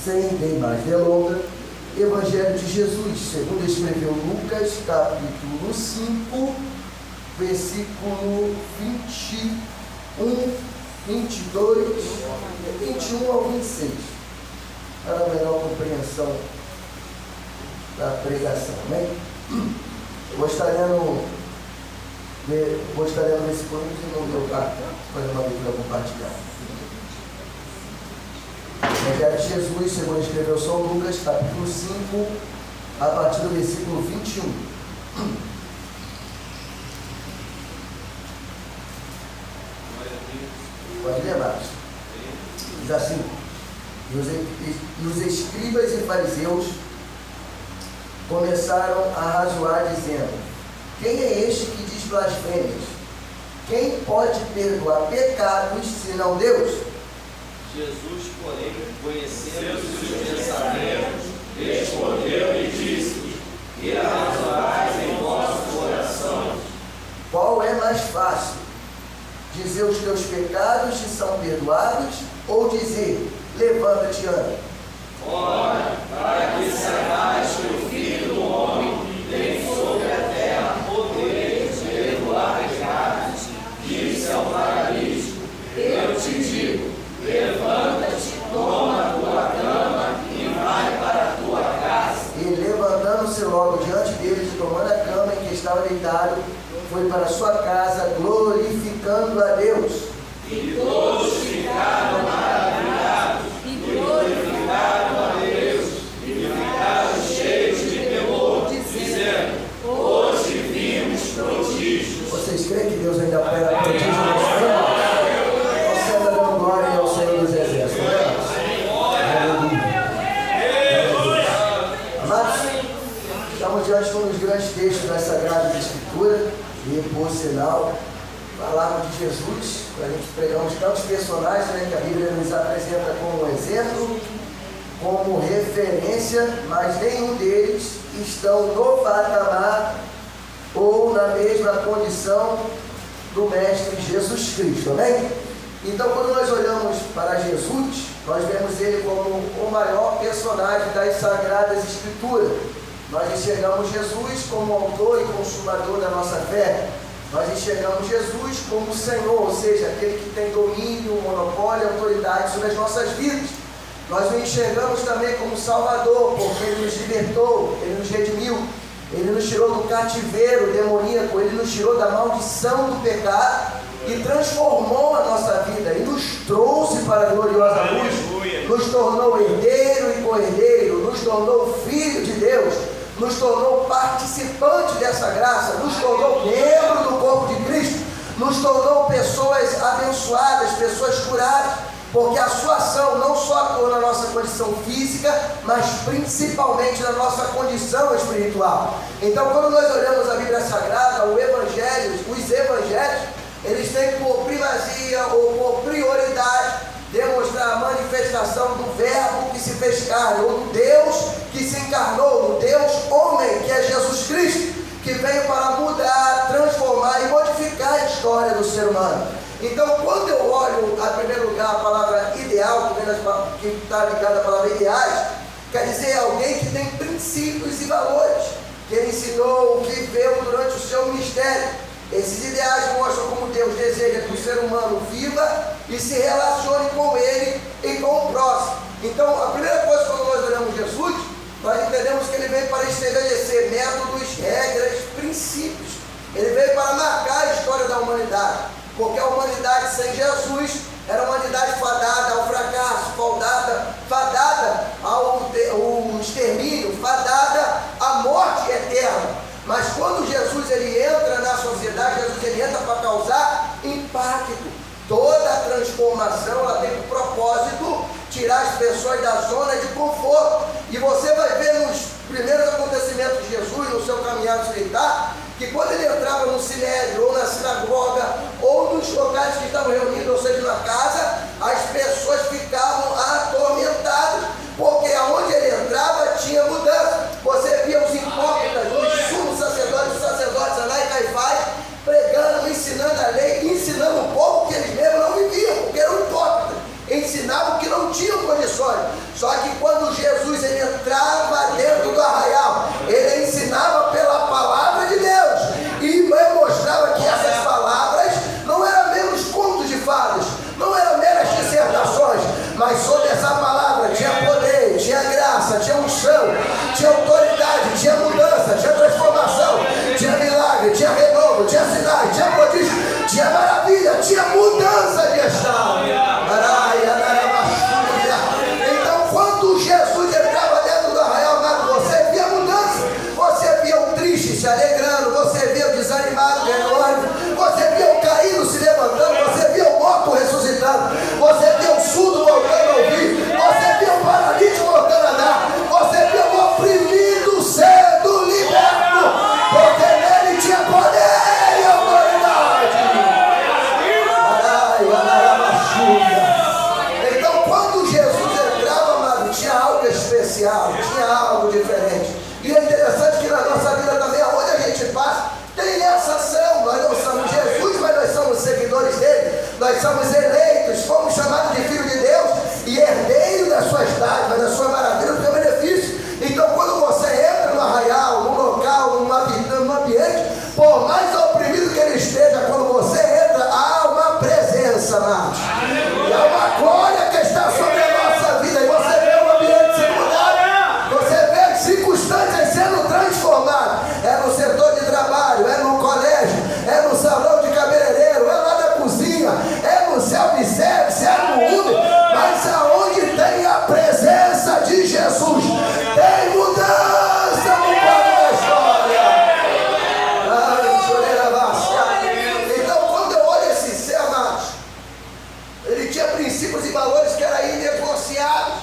Sem mais delonga, Evangelho de Jesus, segundo escreveu Lucas, capítulo 5, versículo 21, 22, 21 ao 26, para a melhor compreensão da pregação, né? Vou estar lendo versículo e não deu para fazer uma leitura compartilhada. Evangelho de Jesus, segundo escreveu São Lucas, capítulo 5, a partir do versículo 21. Pode ler mais. Diz assim: e os escribas e fariseus começaram a razoar, dizendo: quem é este que diz blasfêmias? Quem pode perdoar pecados, senão Deus? Jesus, porém, conhecendo os seus pensamentos, respondeu e disse: que razoais em vosso coração? Qual é mais fácil? Dizer os teus pecados te são perdoados, ou dizer: levanta-te e anda? Ora, para que saibais que o Filho do Homem tem sobre a terra poder de perdoar pecados, disse ao paralítico: eu te digo, levanta-te, toma a tua cama e vai para a tua casa. E levantando-se logo diante deles, tomando a cama em que estava deitado, foi para a sua casa, glorificando a Deus. E todos ficaram maravilhados e glorificaram a Deus e ficaram cheios de temor, dizendo: hoje vimos prodígios. Vocês creem que Deus ainda opera prodígios nesse tempo? Você está dando glória ao Senhor dos Exércitos, né? Amados, estamos diante de um dos grandes textos das Sagradas Escrituras, e por sinal, falava de Jesus. A gente pegamos tantos personagens, né, que a Bíblia nos apresenta como exemplo, como referência, mas nenhum deles estão no patamar ou na mesma condição do Mestre Jesus Cristo, amém? Então, quando nós olhamos para Jesus, nós vemos ele como o maior personagem das Sagradas Escrituras. Nós enxergamos Jesus como autor e consumador da nossa fé. Nós enxergamos Jesus como Senhor, ou seja, aquele que tem domínio, monopólio e autoridade sobre as nossas vidas. Nós o enxergamos também como Salvador, porque Ele nos libertou, Ele nos redimiu, Ele nos tirou do cativeiro demoníaco, Ele nos tirou da maldição do pecado e transformou a nossa vida e nos trouxe para a gloriosa luz, nos tornou herdeiro e co-herdeiro, nos tornou filho de Deus, nos tornou participante dessa graça, nos tornou membro do corpo de Cristo, nos tornou pessoas abençoadas, pessoas curadas, porque a sua ação não só atuou na nossa condição física, mas principalmente na nossa condição espiritual. Então, quando nós olhamos a Bíblia Sagrada, os evangelhos, eles têm por primazia ou por prioridade demonstrar a manifestação do Verbo que se fez carne, ou do Deus que se encarnou, do Deus homem, que é Jesus Cristo, que veio para mudar, transformar e modificar a história do ser humano. Então, quando eu olho, em primeiro lugar, a palavra ideal, que está ligada à palavra ideais, quer dizer alguém que tem princípios e valores, que ele ensinou, viveu durante o seu ministério. Esses ideais mostram como Deus deseja que o ser humano viva e se relacione com Ele e com o próximo. Então, a primeira coisa, quando nós olhamos Jesus, nós entendemos que Ele veio para estabelecer métodos, regras, princípios. Ele veio para marcar a história da humanidade, porque a humanidade sem Jesus era uma humanidade fadada ao fracasso, fadada ao extermínio, fadada à morte eterna. Mas quando Jesus ele entra na sociedade, Jesus ele entra para causar impacto. Toda a transformação ela tem por propósito tirar as pessoas da zona de conforto. E você vai ver nos primeiros acontecimentos de Jesus, no seu caminhar militar, que quando ele entrava no sinédrio, ou na sinagoga, ou nos locais que estavam reunidos, ou seja, na casa, as pessoas ficavam atormentadas, porque aonde ele entrava tinha mudança. Você via os hipócritas, os sumos sacerdotes, Anás e Caifás, pregando, ensinando a lei, ensinando o povo que eles mesmos não viviam, porque eram hipócritas, ensinavam que não tinham condições. Só que quando especial, tinha algo diferente. E é interessante que na nossa vida também, aonde a gente passa, tem essa ação. Nós não somos Jesus, mas nós somos seguidores dele. Nós somos eleitos, fomos chamados de filho de Deus e herdeiro das suas dádivas, da sua maravilha, do seu benefício. Então, quando você entra no arraial, no local, num ambiente, por mais oprimido que ele esteja, quando você entra, há uma presença, amados. E há uma glória que está sobre a nossa vida. E você vê o ambiente se mudar, você vê circunstâncias sendo transformadas. É no setor de trabalho, é no colégio, é no salão de cabeleireiro, é lá na cozinha, é no self-service, é no Uber. Mas aonde tem a presença de Jesus, tem mudança no quadro da história. Então, quando eu olho esse ser, amados, ele tinha princípios e valores que eram inegociáveis,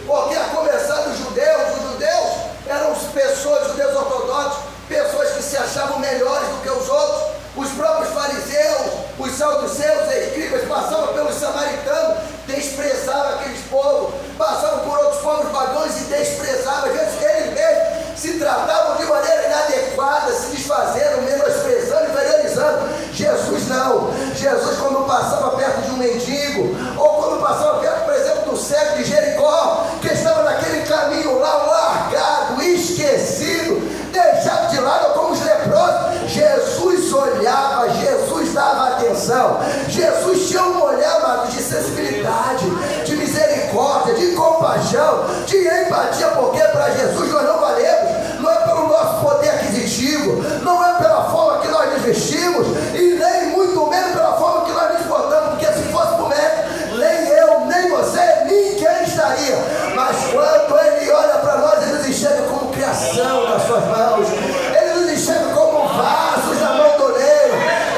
porque a começar dos judeus, os judeus eram pessoas, judeus ortodoxos, pessoas que se achavam melhores do que os outros. Os próprios fariseus, os saduceus, escribas, passavam pelos samaritanos, desprezavam aqueles povos, passavam por outros povos pagãos e desprezavam. Às vezes eles mesmos se tratavam de maneira inadequada, se desfazendo, menosprezando, inferiorizando. Jesus não. Jesus, quando passava perto de um mendigo, ou quando passava perto, por exemplo, do cego de Jericó, que estava naquele caminho lá, largado, esquecido, deixado de lado como os leprosos, Jesus olhava, Jesus dava atenção. Jesus tinha um olhar, amado, de sensibilidade, de misericórdia, de compaixão, de empatia, porque para Jesus nós não valemos, não é pelo nosso poder aquisitivo, não é pela forma que nós nos vestimos, e nem muito menos pela forma que nós nos portamos, porque se fosse por mérito, nem eu, nem você, ninguém estaria. Mas quando Ele olha para nós, Ele nos enxerga como criação nas suas mãos, Ele nos enxerga como vasos na mão do oleiro,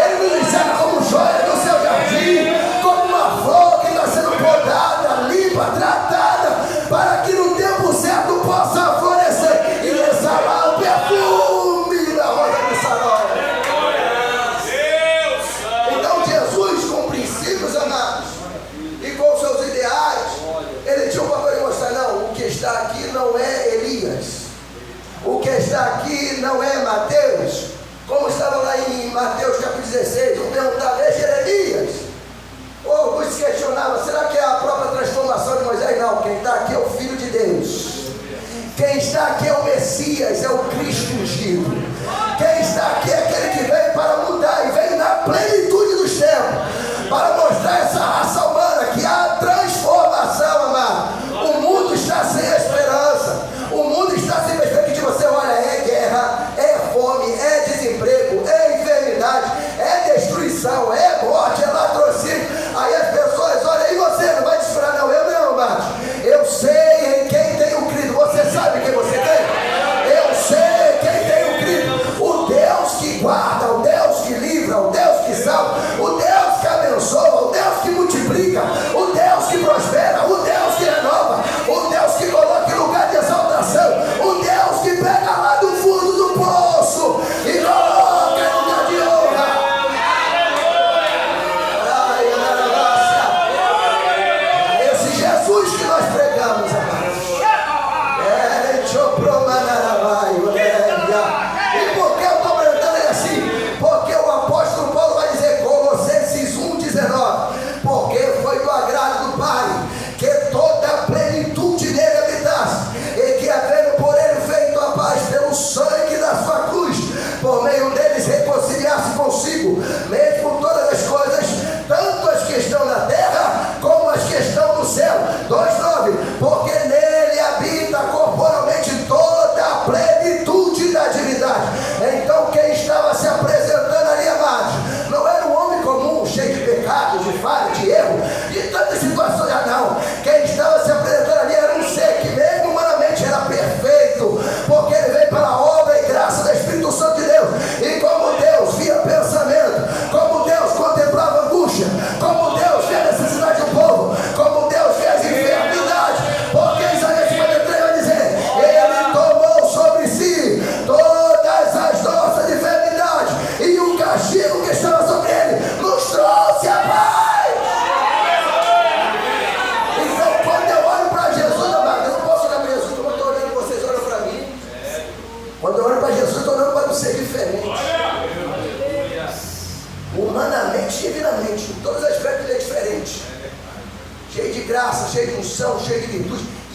Ele nos enxerga como joia do seu jardim, como uma flor que está sendo podada, limpa, tratada, para que no tempo certo possa florescer e exalar o perfume da rosa do sarau. Então Jesus, com princípios, amados, e com seus ideais, ele tinha um papel de mostrar: não, o que está aqui não é Elias, o que está aqui não é Mateus, como estava lá em Mateus capítulo 16, um perguntava: é Jeremias? Ou alguns se questionavam: será que é a própria transformação de Moisés? Não, quem está aqui é o Filho de Deus, quem está aqui é o Messias, é o Cristo ungido, quem está aqui é aquele que veio para mudar e veio na plenitude dos tempos, para mostrar essa raça humana que há transformação, amado. O mundo está sem esperança, o mundo está sem perspectiva. Você olha, é guerra, é fome, é desemprego, é enfermidade, é destruição, é morte, é latrocínio. Aí as pessoas olham: e você não vai desesperar? Não, eu não, amado. Eu sei em quem tenho crido. Você sabe quem você tem? Eu sei quem tenho crido.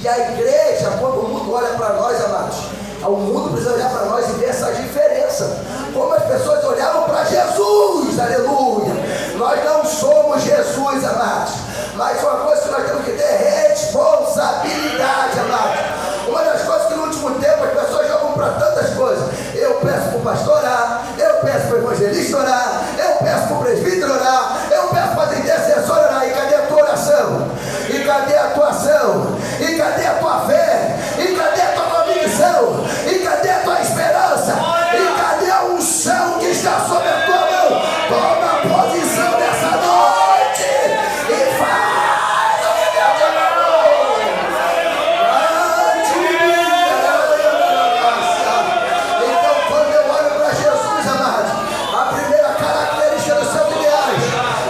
que a igreja, quando o mundo olha para nós, amados, o mundo precisa olhar para nós e ver essa diferença. Como as pessoas olhavam para Jesus, aleluia. Nós não somos Jesus, amados. Mas uma coisa que nós temos que ter é responsabilidade, amados. Uma das coisas que no último tempo as pessoas jogam para tantas coisas. Eu peço para o pastor orar, eu peço para o evangelista orar, eu peço para o presbítero orar, eu peço para o intercessor orar. E cadê a tua oração? E cadê a tua ação? E cadê a tua fé? E cadê a tua convicção? E cadê a tua esperança? E cadê a unção que está sobre a tua mão? Toma a posição dessa noite e faz o que Deus te mandou. Então, quando eu olho para Jesus, amados, a primeira característica dos seus ideais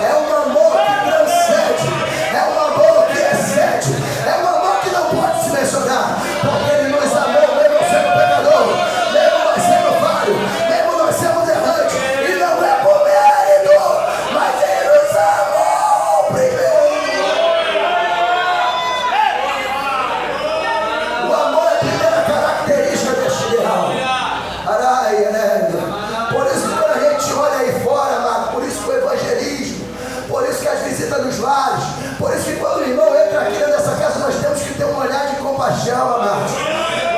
é um amor que transcende, é um amor que excede, é um amor que não pode se mencionar, porque Ele nos amou mesmo sendo pecador, mesmo nós sendo falho, mesmo nós sendo errantes, e não é por mérito, mas Ele nos amou primeiro. O amor é a primeira característica deste ideal. Por isso que quando a gente olha aí fora, amado, por isso que o evangelismo, por isso que as visitas nos lares, por isso que quando o irmão entra aqui nessa casa, nós temos que ter um olhar de compaixão, amados.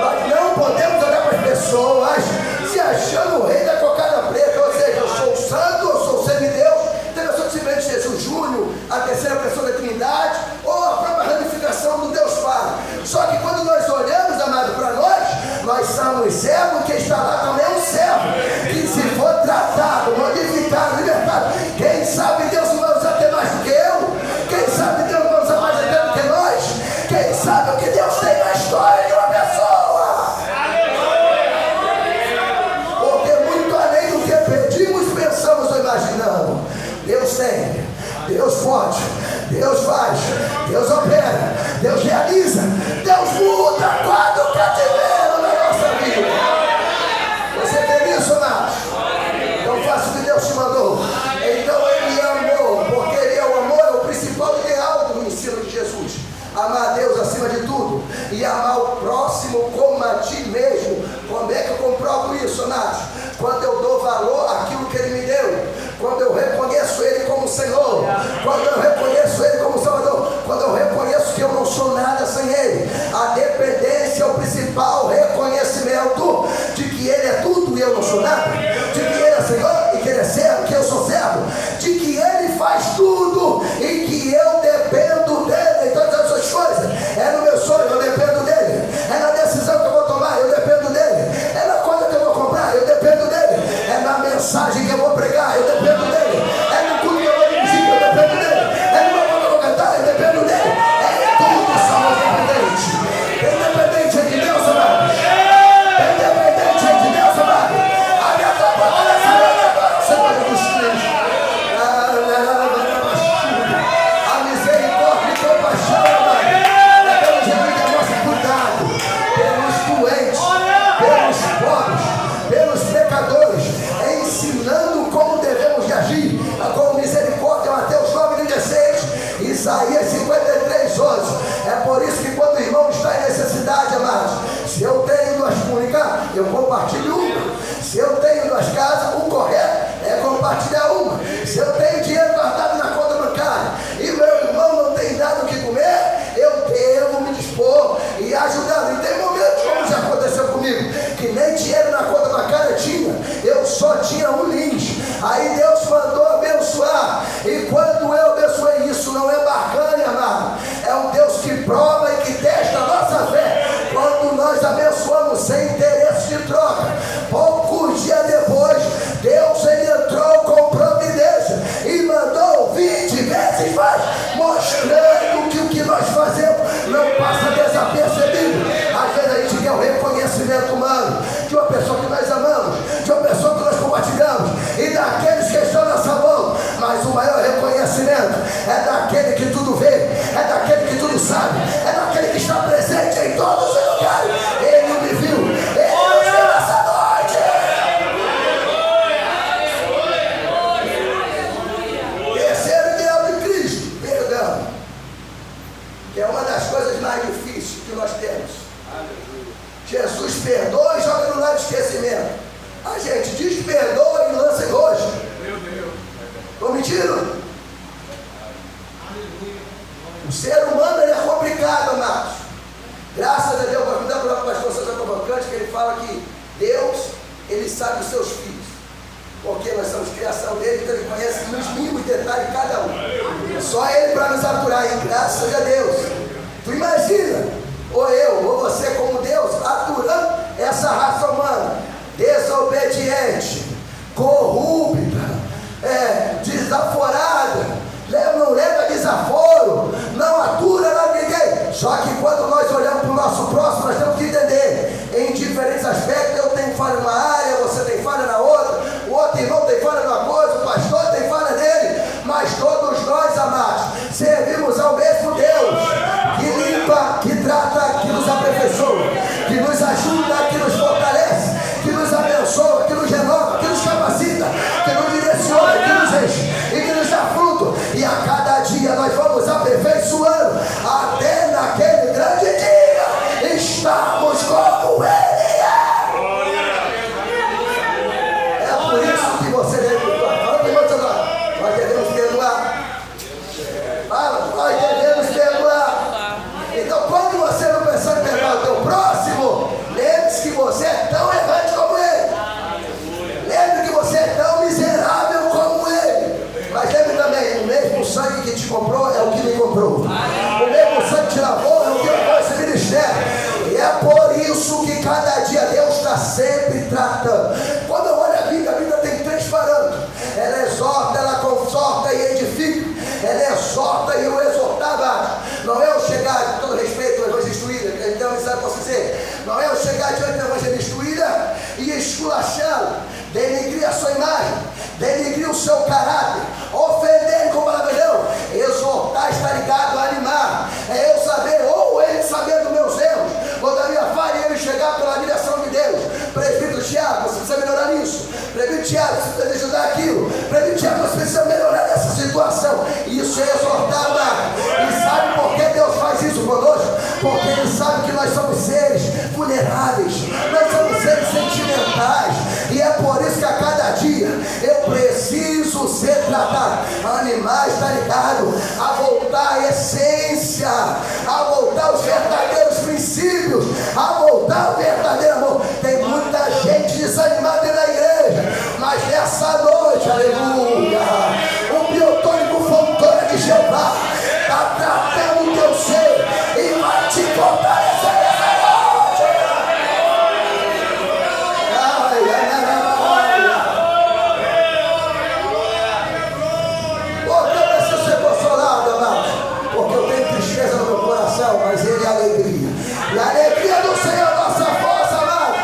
Nós não podemos olhar para as pessoas se achando o rei da cocada preta, ou seja, eu sou santo, eu sou semideus. Tem pessoas que simplesmente Jesus Júnior, a terceira pessoa da Trindade, ou a própria ramificação do Deus Pai. Só que quando nós olhamos, amado, para nós somos servos, quem está lá também é um servo, que se for tratado, modificado, libertado, quem sabe Deus não vai usar até mais do que eu, quem sabe Deus não vai usar mais até do que nós, quem sabe o que Deus tem na história de uma pessoa, porque muito além do que pedimos, pensamos ou imaginamos, Deus tem, Deus pode, Deus faz, Deus opera, Deus realiza, Deus muda quadro cativeiro na nossa vida. Você tem isso, amados? Então faça o que Deus te mandou. Então Ele amou, porque Ele é o amor, é o principal ideal do ensino de Jesus. Amar a Deus acima de tudo e amar o próximo como a ti mesmo. Como é que eu comprovo isso, amados? Quando eu dou valor àquilo que Ele me deu, quando eu reconheço Ele como Senhor, quando eu reconheço Ele como Salvador, quando eu reconheço que eu não sou nada sem Ele. A dependência é o principal reconhecimento de que Ele é tudo e eu não sou nada, de que Ele é Senhor e que Ele é servo, que eu sou servo, de que Ele faz tudo e que eu dependo dEle em todas as suas coisas. É no meu sonho, eu dependo dEle, é na decisão que eu vou tomar, eu dependo dEle, é na coisa que eu vou comprar, eu dependo dEle, é na mensagem que eu vou pregar, eu dependo dEle, é no culto que eu vou dirigir, eu dependo dEle, é no momento que eu vou cantar, eu dependo dEle, é tudo somos dependentes. Independente de Deus, amado, independente de Deus, amado, a minha boca nessa noite agora, Senhor Jesus Cristo, a misericórdia e compaixão, amado, é pelo genuíno do nosso cuidado, pelos doentes, pelos pobres, pelos pecadores, ensinando como devemos de agir, com misericórdia. Mateus 9:16, Isaías 53:11. É por isso que quando o irmão está em necessidade, amados, se eu tenho 2 túnicas, eu compartilho uma. Se eu tenho 2 casas, o correto é compartilhar uma. Se eu tenho dinheiro guardado na conta bancária e meu irmão não tem nada o que comer, eu devo me dispor e ajudá-lo. E tem momentos, como já aconteceu comigo, que nem dinheiro na conta bancária tinha, eu só tinha um lins. Aí Deus mandou abençoar, e quando eu abençoei, isso não é barganha, amado, é um Deus que prova e que testa a nossa fé. Quando nós abençoamos sem interesse de troca, poucos dias depois, Deus ele entrou com providência e mandou 20 vezes mais, mostrando que o que nós fazemos não passa desapercebido. Às vezes a gente quer o reconhecimento humano de uma pessoa que nós amamos, de uma pessoa que nós compartilhamos, e daqueles que estão nessa menos. Jesus perdoa e joga no lado de esquecimento. A gente diz que perdoa e lança em rosto. Estou mentindo? O ser humano ele é complicado, amados. Graças a Deus, vou dar para o pastor César Cavalcante, que ele fala que Deus, ele sabe os seus filhos. Porque nós somos criação dele, então ele conhece nos mínimos detalhes de cada um. Só ele para nos aturar, e graças a Deus. Tu imagina, ou eu, ou você como Deus, aturando essa raça humana, desobediente, corrupta, desaforada, não leva desaforo, não atura lá ninguém. Só que quando nós olhamos para o nosso próximo, nós temos que entender, em diferentes aspectos, eu tenho falha numa área, você tem falha na outra, o outro irmão tem falha numa coisa, o pastor tem falha nele, mas todos nós, amados, servimos ao mesmo Deus, que limpa, que trata, que nos aperfeiçoa, que nos ajuda, que nos fortalece, que nos abençoa, que nos renova, que nos capacita, que nos direciona, que nos enche e que nos dá fruto. E a cada dia nós vamos aperfeiçoando, até naquele grande dia estamos como Ele é. É por isso que você deve perdoar. Fala para o irmão, nós devemos perdoar. Fala, nós devemos perdoar. Então, quando você não pensar em perdoar o teu próximo, lembre-se que você é tão errante como ele. Lembre que você é tão miserável como ele. Mas lembre também, o mesmo sangue que te comprou é o que me comprou. O mesmo sangue que te lavou é o que lavou esse ministério. E é por isso que cada dia Deus está sempre tratando. Quando eu olho a Bíblia tem 3 parâmetros. Ela exorta, ela conforta e edifica. Ela exorta e o exortava. Não é eu chegar, com todo respeito ao evangelista William, então posso dizer, não é eu chegar diante do evangelista William e esculachá-lo, denegrir a sua imagem, denegrir o seu caráter, ofender com palavra não. Exortar está ligado a animar. É eu saber, ou ele saber dos meus erros, ou da minha falha, e ele chegar pela direção de Deus. Presbítero Tiago, você precisa melhorar nisso. Presbítero Tiago, você precisa ajudar aquilo. Presbítero Tiago, você precisa melhorar essa situação. Isso é exortar, amado. E sabe por que Deus faz isso conosco? Porque Ele sabe que nós somos seres vulneráveis, nós somos seres sentimentais, e é por isso que a cada dia eu preciso ser tratado. Animais está ligado a voltar à essência, a voltar aos verdadeiros princípios, a voltar ao verdadeiro amor. Tem muita gente desanimada na igreja, mas nessa noite, aleluia, o biotônico Fontana de Jeová está tratando o teu ser e vai te fortalecer nessa noite. Porque eu preciso ser consolado, amados, porque eu tenho tristeza no meu coração, mas Ele é alegria. E a alegria do Senhor é a nossa força, amado.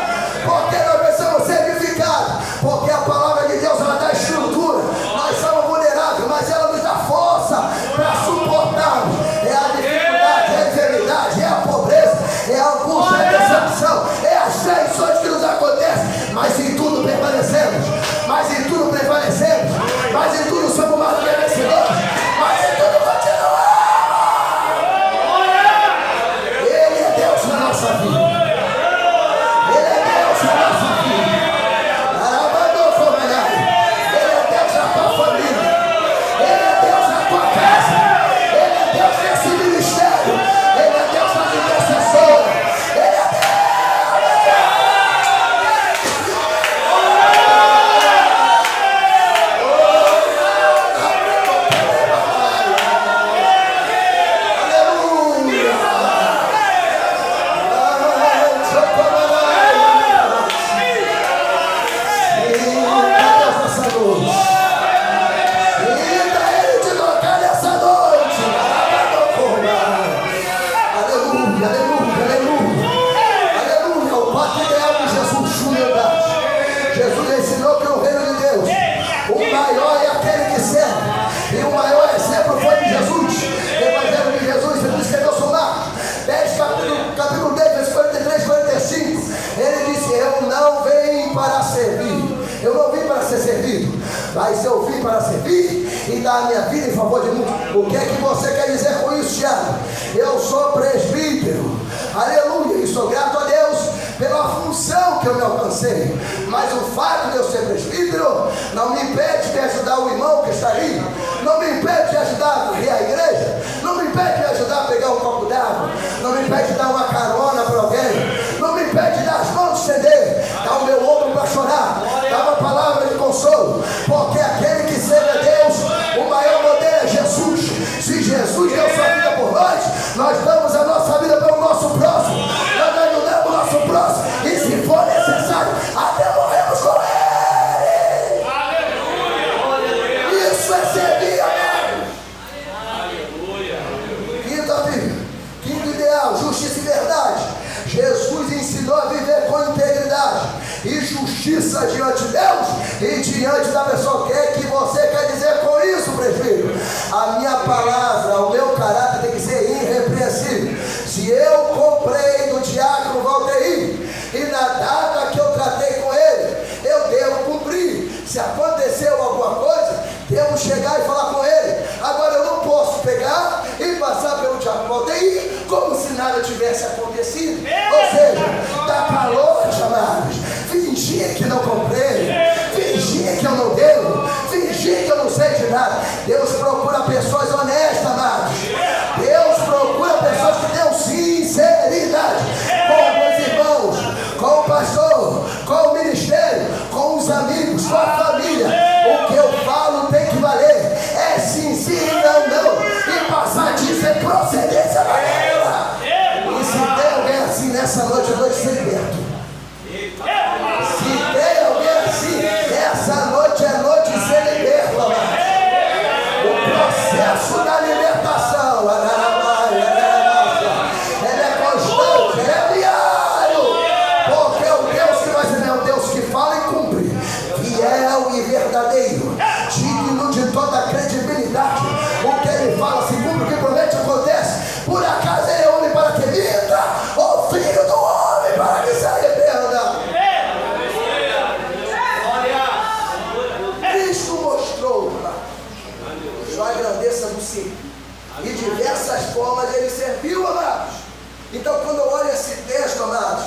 Porque nós precisamos ser edificados, porque a palavra de Deus ela dá estrutura. Nós somos vulneráveis, mas ela nos dá força para suportarmos. É a dificuldade, é a enfermidade, é a pobreza, é a angústia, é a decepção, é as traições que nos acontecem, mas em tudo permanecemos, mas em tudo prevalecemos, mas em tudo somos mais do que vencedores, mas em tudo continuamos. Ele é Deus na nossa vida. Ele é Deus na nossa vida. Ele é Deus na tua família. Ele é Deus na tua casa. Ele é Deus nesse ministério. Ele é Deus na intercessora. Ele é Deus. Mas eu vim para servir e dar a minha vida em favor de muitos. O que é que você quer dizer com isso, Tiago? Eu sou presbítero, aleluia, e sou grato a Deus pela função que eu me alcancei. Mas o fato de eu ser presbítero não me impede de ajudar o irmão que está ali, não me impede de ajudar a abrir a igreja, não me impede de ajudar a pegar um copo d'água, não me impede de dar uma carona para alguém, não me impede de dar as mãos, estender, dar o meu ombro para chorar, dar uma palavra de consolo, porque aquele que serve a Deus, o maior modelo é Jesus. Se Jesus deu sua vida por nós damos a nossa vida pelo nosso próximo, nós ajudamos o nosso próximo, e se for necessário, até morremos com ele. Aleluia. Isso é servir, amado. Quinto ideal, justiça e verdade. Jesus ensinou a viver com integridade e justiça diante de Deus e diante da pessoa. O que você quer dizer com isso, presbítero? A minha palavra, o meu caráter tem que ser irrepreensível. Se eu comprei do diácono Valdeir e na data que eu tratei com ele, eu devo cumprir. Se aconteceu alguma coisa, devo chegar e falar com ele. Agora eu não posso pegar e passar pelo diácono Valdeir como se nada tivesse acontecido. Ou seja, dá calor, chamados, fingir que não comprei, fingir que eu não devo, fingir que eu não sei de nada. Deus procura pessoas honestas, amados. Deus procura pessoas que tenham sinceridade com os irmãos, com o pastor, com o ministério, com os amigos, com a família. O que eu falo tem que valer. É sim, sim, não. E passar disso é procedência da ela. E se tem alguém assim nessa noite, eu vou ser liberto. Se tem alguém assim, essa noite é noite de ser liberto, amado. O processo da libertação, ele é constante, ele é diário. Porque o Deus que nós temos é o Deus que fala e cumpre, fiel e verdadeiro, digno de toda credibilidade. O que ele fala se cumpre, o que promete acontece. Por acaso ele é homem para que minta, ou filho do homem para que se arrependa? Cristo mostrou sua grandeza no si, e diversas formas ele serviu, amados. Então, quando eu olho esse texto, amados,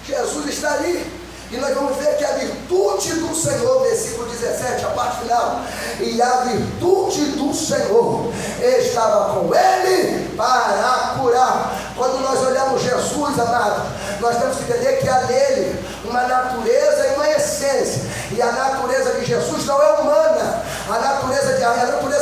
Jesus está ali. E nós vamos ver que a virtude do Senhor, versículo 17, a parte final. E a virtude do Senhor estava com ele para curar. Quando nós olhamos Jesus, amado, nós temos que entender que há nele uma natureza e uma essência. E a natureza de Jesus não é humana. A natureza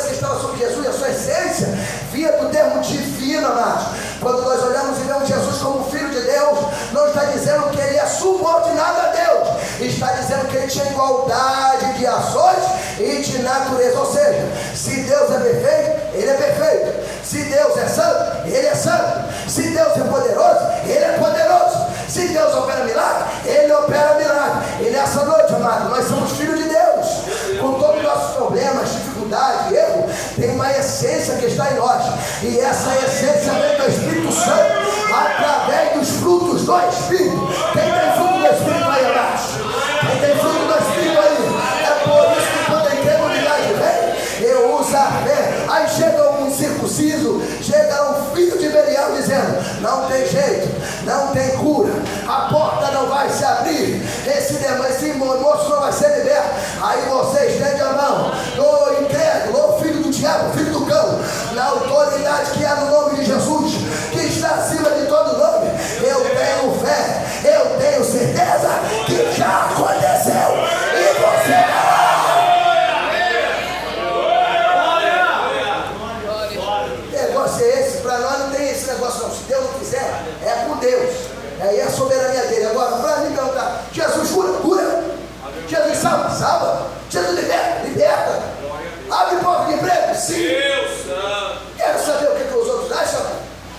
que estava sobre Jesus, a sua essência, via do termo divino, amados. Quando nós olhamos e vemos Jesus como Filho de Deus, não está dizendo que ele é subordinado a Deus, está dizendo que ele tinha igualdade de ações e de natureza. Ou seja, se Deus é perfeito, ele é perfeito. Se Deus é santo, ele é santo. Se Deus é poderoso, ele é poderoso. Se Deus opera milagre, ele opera milagre. E nessa noite, amado, nós somos filhos de Deus. Com todos os nossos problemas, dificuldade, erro, tem uma essência que está em nós. E essa essência vem do Espírito Santo, através dos frutos do Espírito. Quem tem fruto do Espírito aí abaixo? Quem tem fruto do Espírito aí? É por isso que quando a incredulidade vem, eu uso a fé. Aí chega um incircunciso, chega um filho de Belial dizendo: não tem jeito, não tem cura, a porta não vai se abrir, esse moço não vai ser liberto. Aí você estende a mão, ô incrédulo, ô filho do diabo, filho do cão, na autoridade que há no nome de Jesus, que está acima de todo nome. Eu tenho fé, eu tenho certeza que já aconteceu e você não. Negócio é esse, para nós não tem esse negócio não. Se Deus não quiser, é com Deus, aí é a soberania dele. Agora, para mim perguntar: Jesus cura? Jesus salva? Jesus liberta? Abre porta de emprego? Sim. Quero saber o que os outros acham?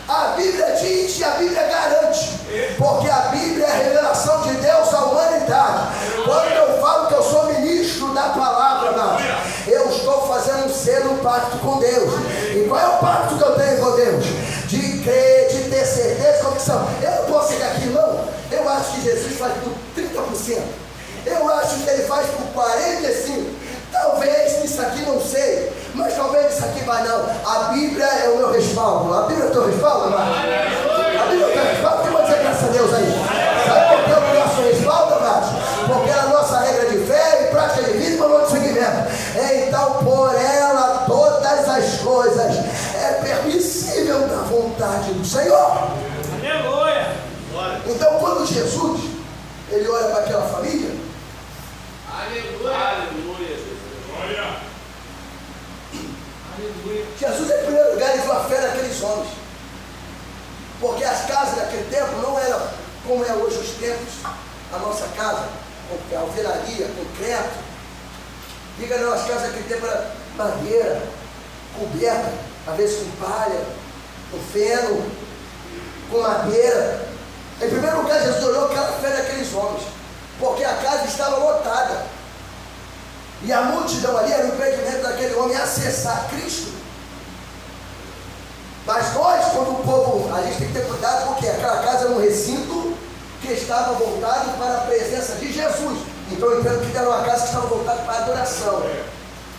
A Bíblia diz e a Bíblia garante, porque a Bíblia é a revelação de Deus à humanidade. Quando eu falo que eu sou ministro da palavra, amado, eu estou fazendo um selo, um pacto com Deus. E qual é o pacto que eu tenho com Deus? De crer, de ter certeza e convicção. Eu não posso chegar aqui, irmão. Eu acho que Jesus faz por 30%. Eu acho que ele faz por 45%. Talvez isso aqui não sei, mas talvez isso aqui vai não. A Bíblia é o meu respaldo. A Bíblia é o teu respaldo, amado? A Bíblia é o teu respaldo. quando Jesus, ele olha para aquela família, aleluia, aleluia, Jesus, em primeiro lugar, ele viu a fé daqueles homens. Porque as casas daquele tempo não eram como é hoje os tempos. A nossa casa, com alvenaria, concreto. Diga não, as casas daquele tempo eram madeira, coberta, às vezes com palha, com feno, com madeira. Em primeiro lugar, Jesus olhou aquela fé daqueles homens, porque a casa estava lotada. E a multidão ali era o impedimento daquele homem acessar Cristo. Mas nós, quando o povo, a gente tem que ter cuidado, porque aquela casa era um recinto que estava voltado para a presença de Jesus. Então eu entendo que era uma casa que estava voltada para a adoração.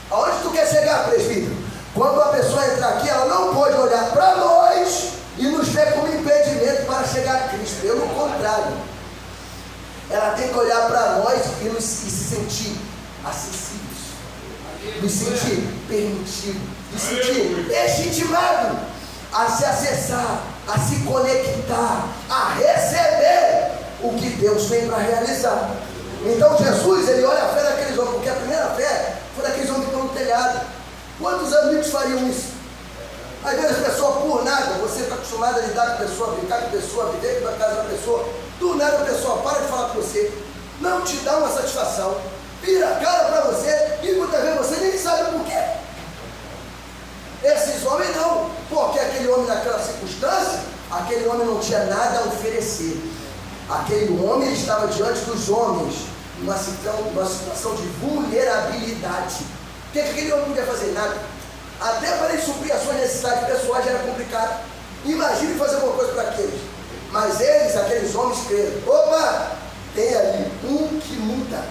Aonde tu quer chegar, presbítero? Quando a pessoa entrar aqui, ela não pode olhar para nós e nos ver como impedimento para chegar a Cristo. Pelo contrário, ela tem que olhar para nós e se sentir acessíveis, nos sentir permitidos, nos sentir legitimados a se acessar, a se conectar, a receber o que Deus vem para realizar. Então Jesus, ele olha a fé daqueles homens, porque a primeira fé foi daqueles homens que estão no telhado. Quantos amigos fariam isso? Às vezes a pessoa, por nada, você está acostumado a lidar com a pessoa, brincar com a pessoa, viver com a casa da pessoa, do nada a pessoa para de falar com você, não te dá uma satisfação, vira a cara para você e muitas vezes você nem sabe por quê. Esses homens não, porque aquele homem naquela circunstância, aquele homem não tinha nada a oferecer. Aquele homem estava diante dos homens, numa situação de vulnerabilidade. O que aquele homem podia fazer? Nada. Até para ele suprir as suas necessidades pessoais já era complicado. Imagine fazer alguma coisa para aqueles. Mas eles, aqueles homens, creram. Opa, tem ali um que muda.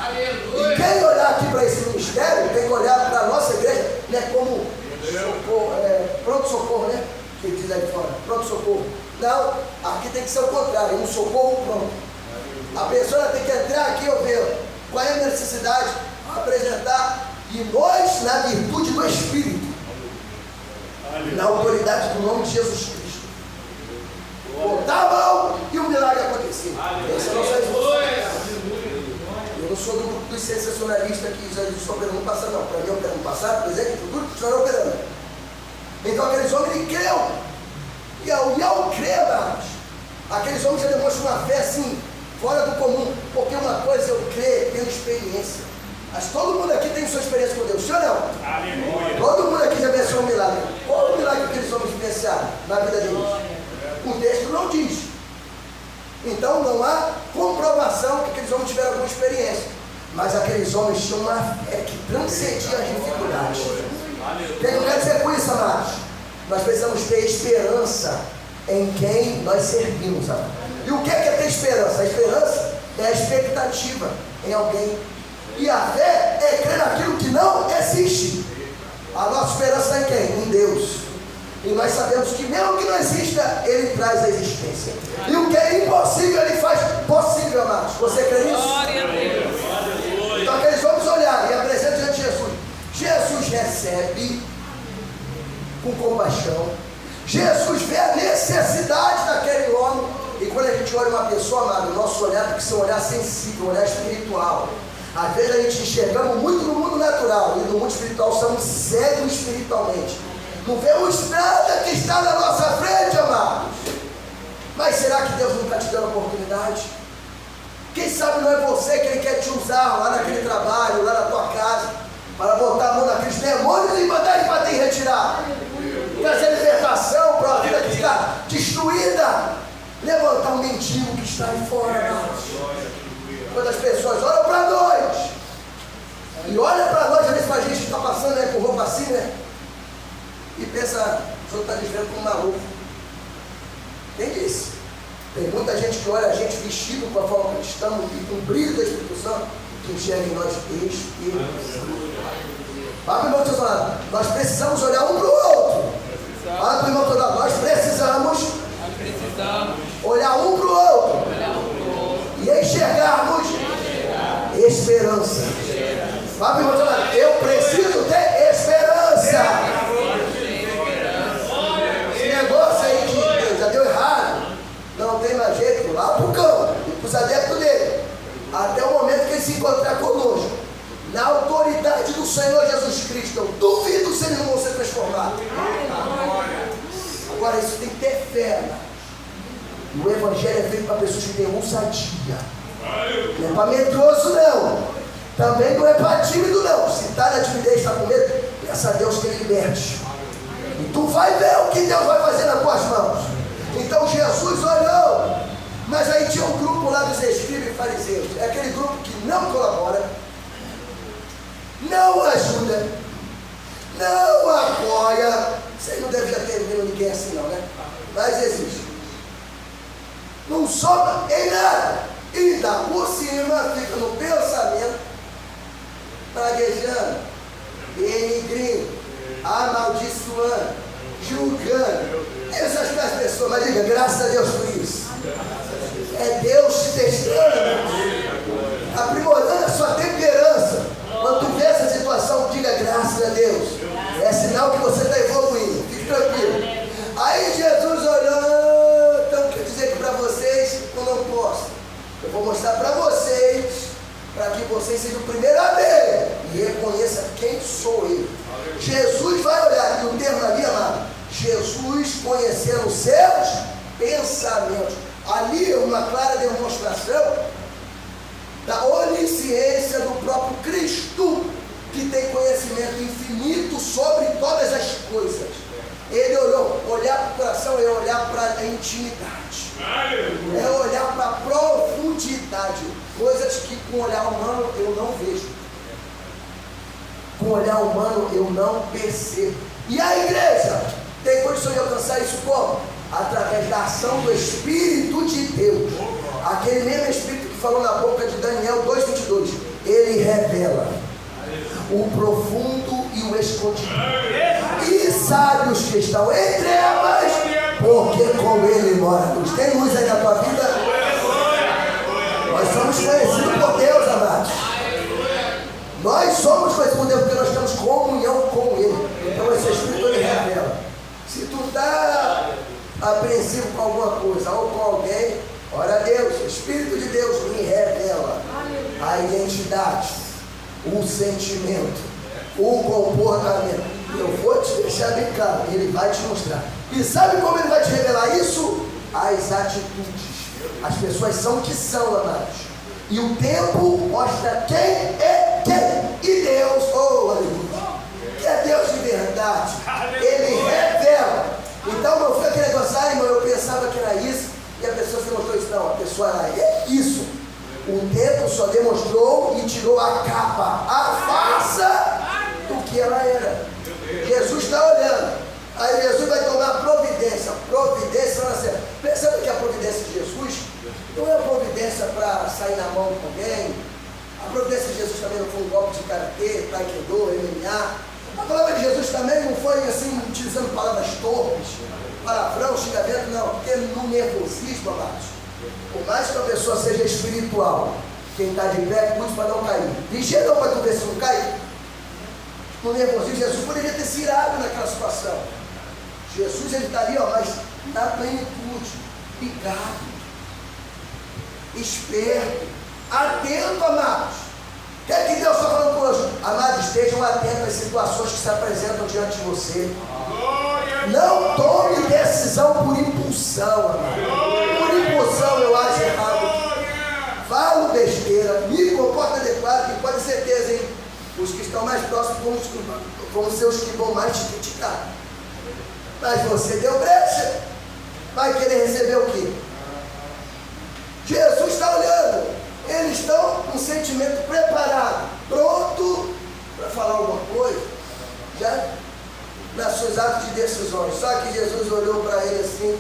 E quem olhar aqui para esse ministério, tem que olhar para a nossa igreja, né, como socorro, pronto-socorro, né? Que diz aí fora, pronto-socorro. Não, aqui tem que ser o contrário, um socorro pronto. A pessoa tem que entrar aqui e ver qual é a necessidade, apresentar, e nós, na virtude do Espírito, na autoridade do nome de Jesus Cristo, botar a mão e o milagre acontecer. Essa é a nossa resposta. Eu não sou do grupo dos sensacionalistas que já estão operando no passado, não. Para mim, operando no passado, presente, futuro, continuará operando. Então, aqueles homens, ele creu. E ao crer, amados, aqueles homens já demonstram uma fé assim, fora do comum. Porque uma coisa eu crer, tenho experiência. Mas todo mundo aqui tem sua experiência com Deus, sim ou não? Aleluia. Todo mundo aqui já venceu um milagre. Qual o milagre que aqueles homens vivenciaram na vida deles? O texto não diz. Então não há comprovação que aqueles homens tiveram alguma experiência. Mas aqueles homens tinham uma fé que transcendia as dificuldades. O que eu quero dizer com isso, amados? Nós precisamos ter esperança em quem nós servimos, amados. E o que é ter esperança? A esperança é a expectativa em alguém. E a fé é crer naquilo que não existe. A nossa esperança é em quem? Em Deus. E nós sabemos que mesmo que não exista, Ele traz a existência. E o que é impossível, Ele faz possível, amados. Você crê nisso? Glória a Deus. Então aqueles vamos olhar e apresentar diante de Jesus. Jesus recebe com compaixão. Jesus vê a necessidade daquele homem. E quando a gente olha uma pessoa, amado, o nosso olhar tem que ser um olhar sensível, um olhar espiritual. Às vezes a gente enxergamos muito no mundo natural e no mundo espiritual somos cegos espiritualmente. Não vemos nada que está na nossa frente, amados. Mas será que Deus não está te dando oportunidade? Quem sabe não é você que Ele quer te usar lá naquele trabalho, lá na tua casa, para botar a mão naqueles demônios e mandar eles bater e retirar. Trazer libertação para a vida que está destruída. Levantar um mendigo que está aí fora, amados. Quando as pessoas olham para nós, e olham para nós, às vezes para a gente que está passando, né, com roupa assim, né? E pensa, o senhor está nos vendo como maluco. Quem disse? Tem muita gente que olha a gente vestido com a forma que estamos e com o brilho da Espírito Santo, que enxerga em nós Espírito. Fala para o irmão do seu lado, nós precisamos olhar um para o outro. Fala para o irmão do seu lado, nós precisamos olhar um para o outro e enxergarmos esperança. Fala para o irmão do seu lado, eu preciso ter esperança. Esse negócio aí que já deu errado, não tem mais jeito. ele, lá para o campo, e para os adeptos dele, até o momento que ele se encontrar conosco, na autoridade do Senhor Jesus Cristo. Eu duvido se eles não vão ser transformados. Agora, isso tem que ter fé. E o Evangelho é feito para pessoas que têm ousadia. Não é para medroso, não. Também não é para tímido, não. Se está na timidez, está com medo, peça a Deus que Ele liberte. E tu vai ver o que Deus vai fazer nas tuas mãos. Então Jesus olhou, mas aí tinha um grupo lá dos escribas e fariseus. É aquele grupo que não colabora, não ajuda, não apoia. Você não deve já ter visto ninguém assim não, né? Mas existe. Não sobra em nada. E ainda por cima fica no pensamento, praguejando, denigrindo, amaldiçoando, julgando. Essas pessoas, mas diga, graças a Deus por isso. É Deus te testando, aprimorando a sua temperança. Quando tu vê essa situação, diga graças a Deus. É sinal que você está evoluindo. Fique tranquilo. Aí Jesus olhou, então quer dizer que para vocês eu não posso. Eu vou mostrar para vocês, para que vocês sejam o primeiro a ver e reconheçam quem sou eu. Jesus vai olhar, e o termo ali, amado, Jesus conhecendo os seus pensamentos. Ali é uma clara demonstração da onisciência do próprio Cristo, que tem conhecimento infinito sobre todas as coisas. Ele olhou, olhar para o coração é olhar para a intimidade, é olhar para a profundidade, coisas que com o olhar humano eu não vejo, com o olhar humano eu não percebo. E a igreja tem condição de alcançar isso como? Através da ação do Espírito de Deus. Aquele mesmo Espírito que falou na boca de Daniel 2,22, ele revela o profundo e o escondido, e sabe os que estão em trevas, porque com ele mora a luz. Tem luz aí na tua vida? Nós somos conhecidos por Deus, amados. Nós somos conhecidos por Deus porque nós temos comunhão com ele. Então esse Espírito ele revela. Se tu está apreensivo com alguma coisa ou com alguém, ora a Deus, o Espírito de Deus me revela a identidade, o sentimento, o comportamento. Eu vou te deixar bem claro, ele vai te mostrar. E sabe como ele vai te revelar isso? As atitudes. As pessoas são o que são, amados. E o tempo mostra quem é quem. E Deus, oh aleluia, que é Deus de verdade, ele revela. Então não fica aquele negócio, irmão, eu pensava que era isso, e a pessoa se mostrou isso. Não, a pessoa é isso. O tempo só demonstrou e tirou a capa, a farsa do que ela era. Jesus está olhando. Aí Jesus vai tomar providência. Providência na cena. Pensando que a providência de Jesus não é a providência para sair na mão com alguém. A providência de Jesus também não foi um golpe de karatê, taekwondo, MMA. A palavra de Jesus também não foi assim, utilizando palavras torpes, palavrão, xingamento, não. Porque no nervosismo, amados, por mais que a pessoa seja espiritual, quem está de pé, cuide para não cair. Vigia não para tu ver se não cai. No nervosismo, Jesus poderia ter se irado naquela situação. Jesus, ele está ali, ó, mas na plenitude, ligado, esperto, atento, amados. O que é que Deus está falando conosco? Amados, estejam atentos às situações que se apresentam diante de você. Não tome decisão por impulsão, amado. Por impulsão eu acho errado. Falo besteira, me comporto adequado, e pode ter certeza, hein? Os que estão mais próximos vão ser os que vão mais te criticar. Mas você deu brecha, vai querer receber o quê? Jesus está olhando, eles estão com um sentimento preparado, pronto para falar alguma coisa, já nas suas atos de decisões. Só que Jesus olhou para ele assim,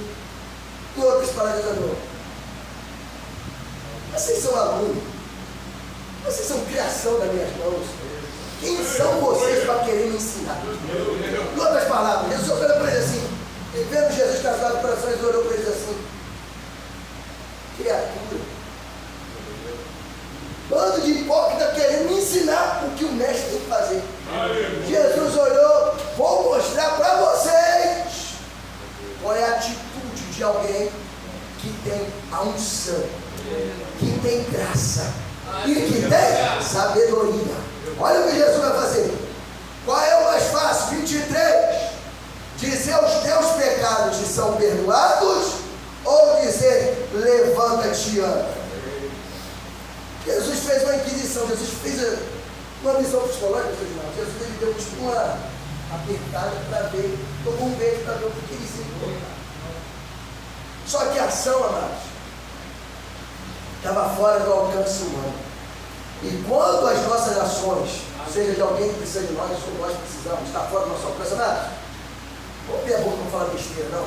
em outras palavras, olhou: vocês são alunos, vocês são criação das minhas mãos. Quem são vocês para querer me ensinar? Em outras palavras, Jesus olhou para ele assim, e vendo Jesus casado no coração, ele olhou para ele assim: criatura, bando de hipócrita querendo me ensinar o que o mestre tem que fazer. Jesus olhou: vou mostrar para vocês qual é a atitude de alguém que tem a unção, que tem graça e que tem sabedoria. Olha o que Jesus vai fazer. Qual é o mais fácil? 23. Dizer os teus pecados te são perdoados, ou dizer levanta-te e anda? Jesus fez uma inquisição, Jesus fez uma visão psicológica, Jesus ele deu tipo uma apertada para ver, tomou um beijo para ver o que ele se importa. Só que a ação, amados, estava fora do alcance humano. E quando as nossas ações, seja de alguém que precisa de nós, ou nós precisamos, está fora do nosso alcance, amados, vamos ter a boca não falar besteira, não.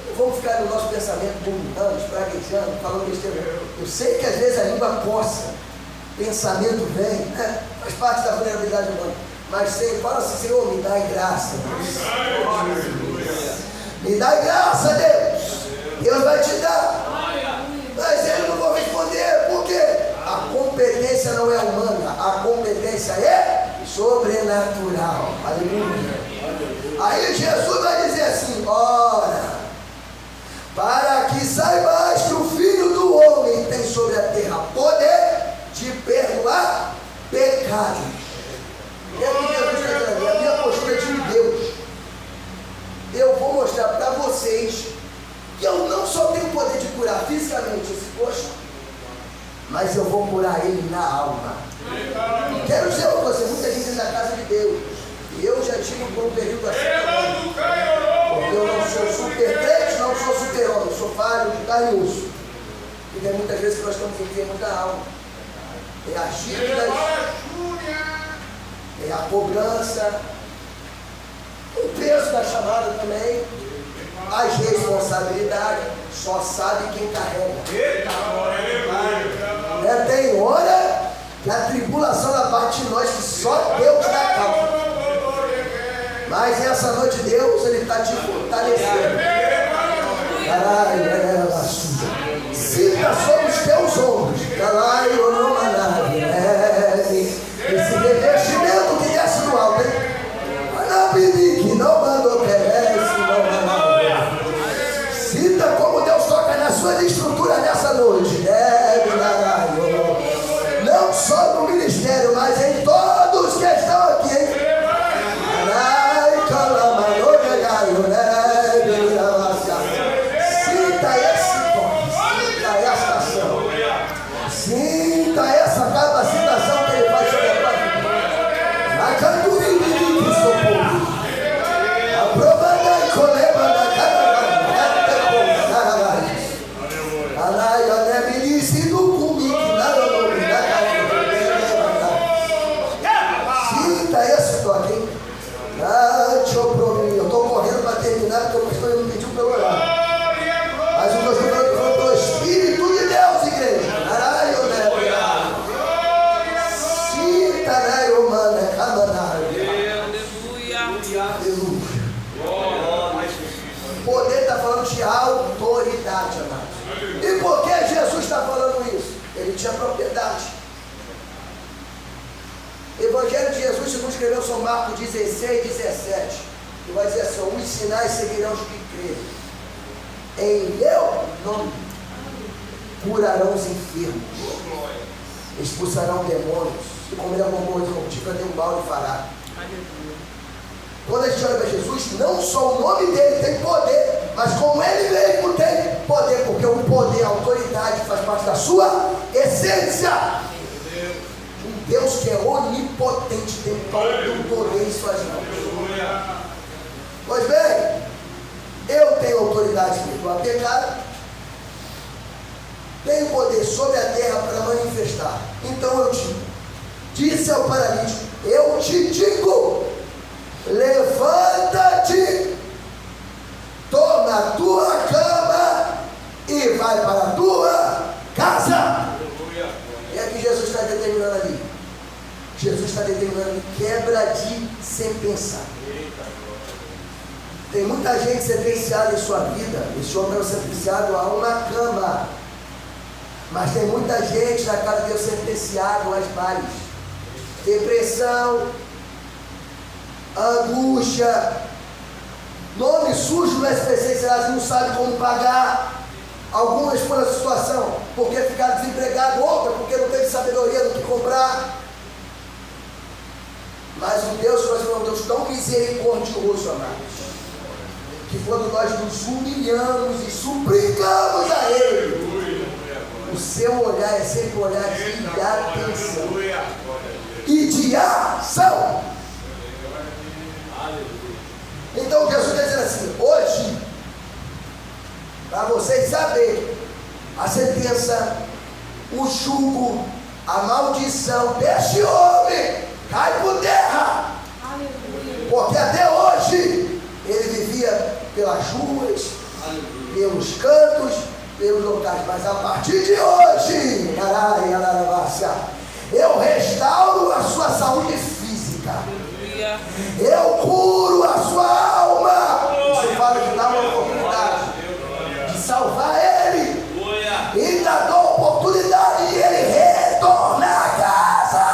Não vamos ficar no nosso pensamento ruminando, praguejando, falando besteira. Eu sei que às vezes a língua coça, pensamento vem, né? Faz parte da vulnerabilidade humana. Mas fala assim, Senhor, me dá graça, Deus. Me dá graça, Deus. Deus vai te dar. Mas ele não vai responder, por quê? A competência não é humana, a competência é sobrenatural. Aleluia. Aí Jesus vai dizer assim, ora, para que saibais que o Filho do Homem tem sobre a terra poder de perdoar pecados. É o que Jesus está dizendo, a minha postura de Deus. Eu vou mostrar para vocês que eu não só tenho o poder de curar fisicamente esse coxo, mas eu vou curar ele na alma. Quero dizer para você, muita gente na casa de Deus, e eu já tive por um período assim também, porque eu não sou super crente, não sou super homem, eu sou falho de carne e osso. E tem muitas vezes que nós estamos enfermos da alma. Tem as dívidas, tem a cobrança, o peso da chamada também, as responsabilidades, só sabe quem carrega. Tem hora que a tribulação abate nós que só Deus dá causa. Mas essa noite Deus, Ele está te fortalecendo. Caralho, sinta sobre os teus ombros. Caralho, não manave. Esse revestimento que desce do alto, hein? Que não mandou sinta como Deus toca na sua estrutura nessa noite. Não só no ministério, mas em todos que estão aqui, hein? Sinta esse toque, sinta essa ação, sinta essa capacitação que Ele faz sobre a tua vida. A canturinha que sou povo. A provada e coleba da sinta esse toque, hein? Eu estou correndo para terminar, porque o pastor não pediu para eu orar. Mas o que eu estou falando pelo Espírito de Deus, igreja. Sinta, né, humana, aleluia. O poder está falando de autoridade, amado. E por que Jesus está falando isso? Ele tinha propriedade. Evangelho de Jesus, segundo escreveu São Marcos 16, 17, que vai dizer assim: os sinais seguirão os que crerem. Em meu nome curarão os enfermos, expulsarão demônios, e comerão bombons corruptíveis, tem um balde fará. Quando a gente olha para Jesus, não só o nome dele tem poder, mas como ele mesmo tem poder, porque o poder, a autoridade faz parte da sua essência. Um Deus que é onipotente, tem todo o poder em suas mãos. Pois bem, eu tenho autoridade para perdoar pecado, tenho poder sobre a terra para manifestar. Então eu digo, disse ao paralítico, eu te digo, levanta-te, toma a tua cama e vai para a tua casa. E é que Jesus está determinando ali. Jesus está determinando quebra de sentença. Tem muita gente sentenciada em sua vida. Esse homem é sentenciado a uma cama. Mas tem muita gente na casa de Deus sentenciado às males. Depressão, angústia, nome sujo no SPC, você não sabe como pagar. Algumas por essa situação, porque ficaram desempregados, outra porque não teve sabedoria do que comprar. Mas o Deus que nós temos é um Deus tão misericordioso, amados, que quando nós nos humilhamos e suplicamos a Ele, o seu olhar é sempre um olhar de atenção e de ação. Então Jesus está dizendo assim: hoje, para vocês saberem, a sentença, o jugo, a maldição deste homem cai por terra. Porque até hoje ele vivia pelas ruas, pelos cantos, pelos locais. Mas a partir de hoje, eu restauro a sua saúde física. Eu curo a sua alma. Isso fala de dar uma oportunidade de salvar ele. E ainda dou a oportunidade de ele retornar a casa.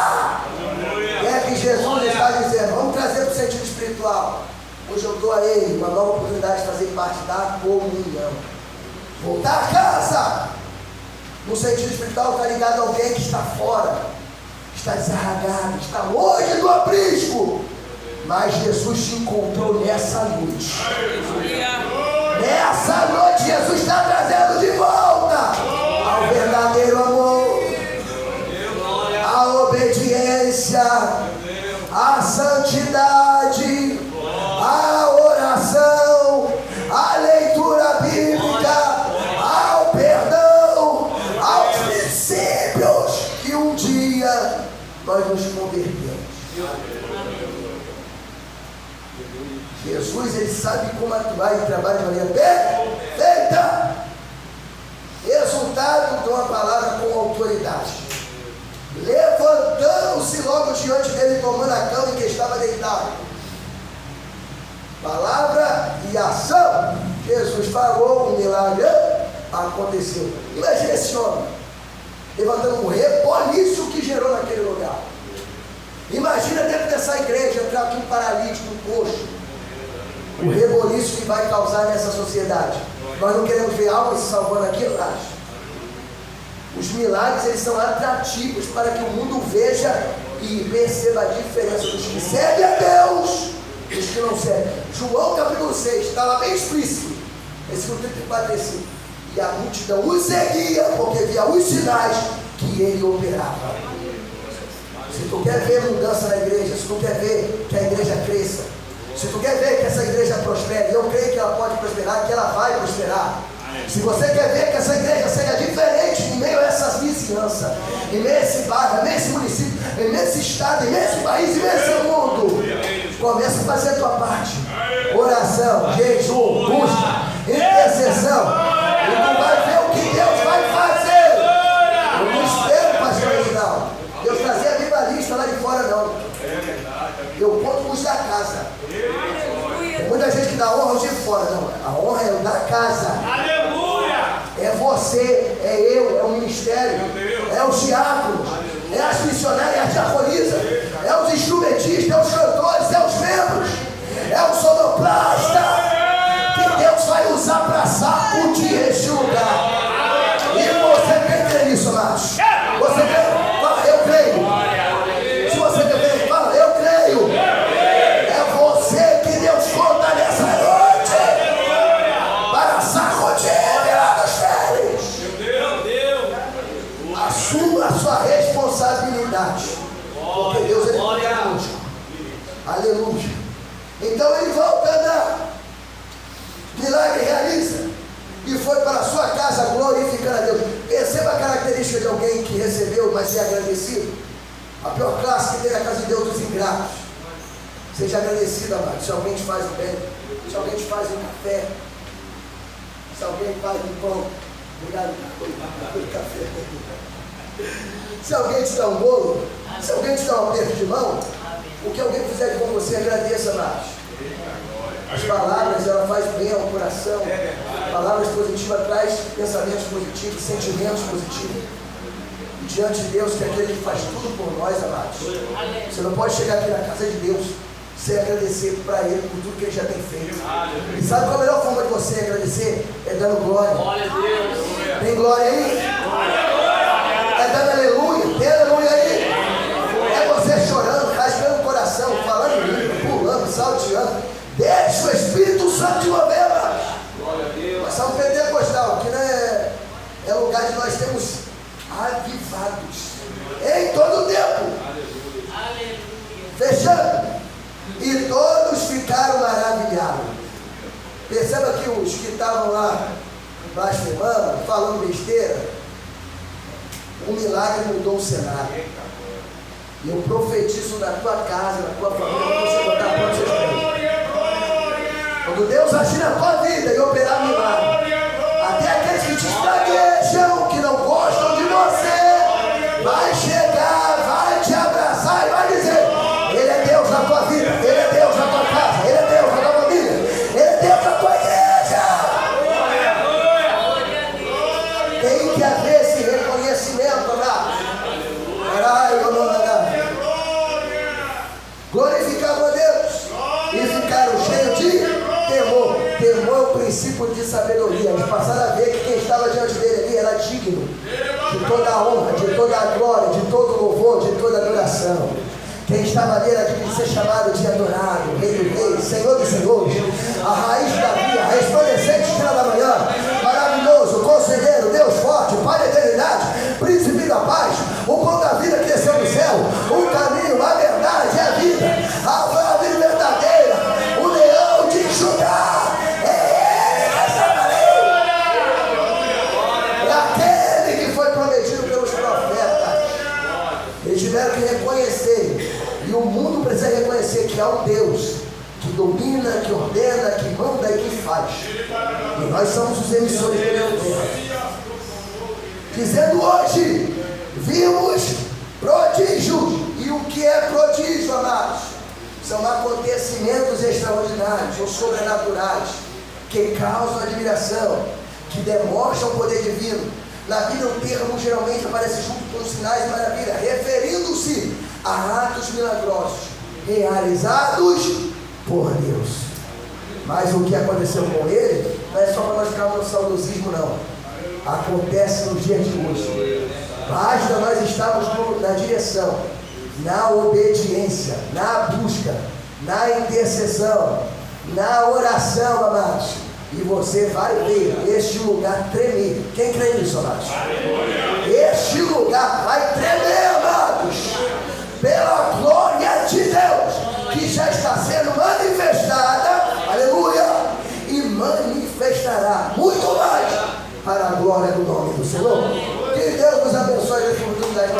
É que Jesus está dizendo: vamos trazer para o sentido espiritual. Hoje eu dou a ele uma nova oportunidade de fazer parte da comunhão. Voltar a casa. No sentido espiritual está ligado a alguém que está fora, está desarragado, está longe do aprisco. Mas Jesus te encontrou nessa noite. Nessa noite Jesus está trazendo de volta ao verdadeiro amor, a obediência, a santidade, a oração, a leitura bíblica, ao perdão, aos princípios que um dia nós nos convertemos. Jesus, ele sabe como atuar e trabalha de maneira perfeita. Resultado de uma palavra com autoridade. Levantando-se logo diante dele, tomando a cama em que estava deitado. Palavra e ação. Jesus falou, um milagre aconteceu. Imagina esse homem levantando um reboliço que gerou naquele lugar. Imagina dentro dessa igreja entrar aqui um paralítico, um coxo. O reboliço que vai causar nessa sociedade. Nós não queremos ver algo se salvando aqui atrás. Os milagres, eles são atrativos para que o mundo veja e perceba a diferença dos que servem a Deus e dos que não servem. João capítulo 6, está lá bem explícito. Versículo 34 e 35. E a multidão o seguia porque via os sinais que ele operava. Se tu quer ver mudança na igreja, se tu quer ver que a igreja cresça, se tu quer ver que essa igreja prospere, eu creio que ela pode prosperar, que ela vai prosperar. Se você quer ver que essa igreja seja diferente em meio a essas vizinhanças, em meio a esse bairro, em meio a esse município, em meio a esse estado, em meio a esse país, em meio a esse mundo, começa a fazer a tua parte. Oração, jejum, busca, intercessão. E tu vai ver o que Deus vai fazer. Eu não espero, pastor Reginaldo, Deus trazer a vivalista lá de fora, não. Eu conto com os da casa. Tem muita gente que dá honra aos de fora, não. A honra é o da casa. Aleluia! É você, é eu, é o ministério, é os diáconos, é as missionárias, é a diaconisa, é os instrumentistas, é os cantores, é os membros, é o sonoplasta, que Deus vai usar para sacudir esse lugar. E você quer crer nisso, amados? Você quer? Fala, eu creio. Se você quer crer, fala, eu creio. É você que Deus conta nessa noite para sacudir virados feres. Assuma a sua responsabilidade, porque Deus ele está conosco. Aleluia. Então ele volta a andar, milagre realiza, e foi para a sua casa glorificando a Deus. Perceba a característica de alguém que recebeu, mas é agradecido. A pior classe que tem na casa de Deus, os ingratos. Seja agradecido, amado. Se alguém te faz o bem, se alguém te faz um café, se alguém faz um pão, obrigado pelo café. Se alguém te dá um bolo, se alguém te dá um aperto de mão, o que alguém fizer com você, agradeça, amados. As palavras, ela faz bem ao coração. Palavras positivas traz pensamentos positivos, sentimentos positivos. E diante de Deus, que é aquele que faz tudo por nós, amados. Você não pode chegar aqui na casa de Deus Você agradecer para Ele por tudo que Ele já tem feito. E sabe qual a melhor forma de você agradecer? É dando glória. Glória a Deus. Tem glória aí? É dando aleluia. Tem aleluia aí? É você chorando, rasgando o coração, falando em língua, pulando, salteando. Deixa o Espírito Santo te mover, mano. Glória a Deus. Nós somos pentecostal, aqui não é lugar de nós temos avivados em todo o tempo. Aleluia. Fechando. E todos ficaram maravilhados. Perceba que os que estavam lá blasfemando, falando besteira, o milagre mudou o cenário. E eu profetizo na tua casa, na tua família, quando você botar a mão nos seus pés. Quando Deus agir na tua vida e operar milagre, até aqueles que te praguejam, que não gostam de você, vai chegar, vai te abraçar e vai dizer: Ele é Deus na tua vida, Ele é Deus na tua casa, Ele é Deus na tua família, Ele é Deus na tua igreja. Tem que haver esse reconhecimento, amado. Glorificaram a Deus e ficaram cheios de temor. Temor é o princípio de sabedoria. Eles passaram a ver que quem estava diante dele ali era digno de toda a honra, de toda a glória, de todo o louvor, de toda a adoração. Quem estava ali era digno de ser chamado de adorado, Rei do Rei, Senhor dos Senhores, a raiz da vida, a resplandecente estrela da manhã, maravilhoso, conselheiro, Deus forte, Pai da eternidade, príncipe da paz, o pão da vida que desceu do céu, o caminho, a verdade e a vida, a vida verdadeira, o leão de Judá. É aquele que foi prometido pelos profetas. Eles tiveram que reconhecer, e o mundo precisa reconhecer que há um Deus que domina, que ordena, que manda e que faz. E nós somos os emissores do Deus. Dizendo hoje, vimos prodígios. E o que é prodígio, amados? São acontecimentos extraordinários ou sobrenaturais que causam admiração, que demonstram o poder divino. Na Bíblia o termo geralmente aparece junto com os sinais de maravilha, referindo-se a atos milagrosos realizados por Deus. Mas o que aconteceu com ele não é só para nós ficarmos no saudosismo, não. Acontece nos dias de hoje. Basta nós estarmos na direção, na obediência, na busca, na intercessão, na oração, amados. E você vai ver este lugar tremer. Quem crê nisso, amados? Este lugar vai tremer, amados, pela glória de Deus, que já está sendo manifestada, aleluia, e manifestará muito mais para a glória do nome do Senhor. Que Deus nos abençoe nessa oportunidade.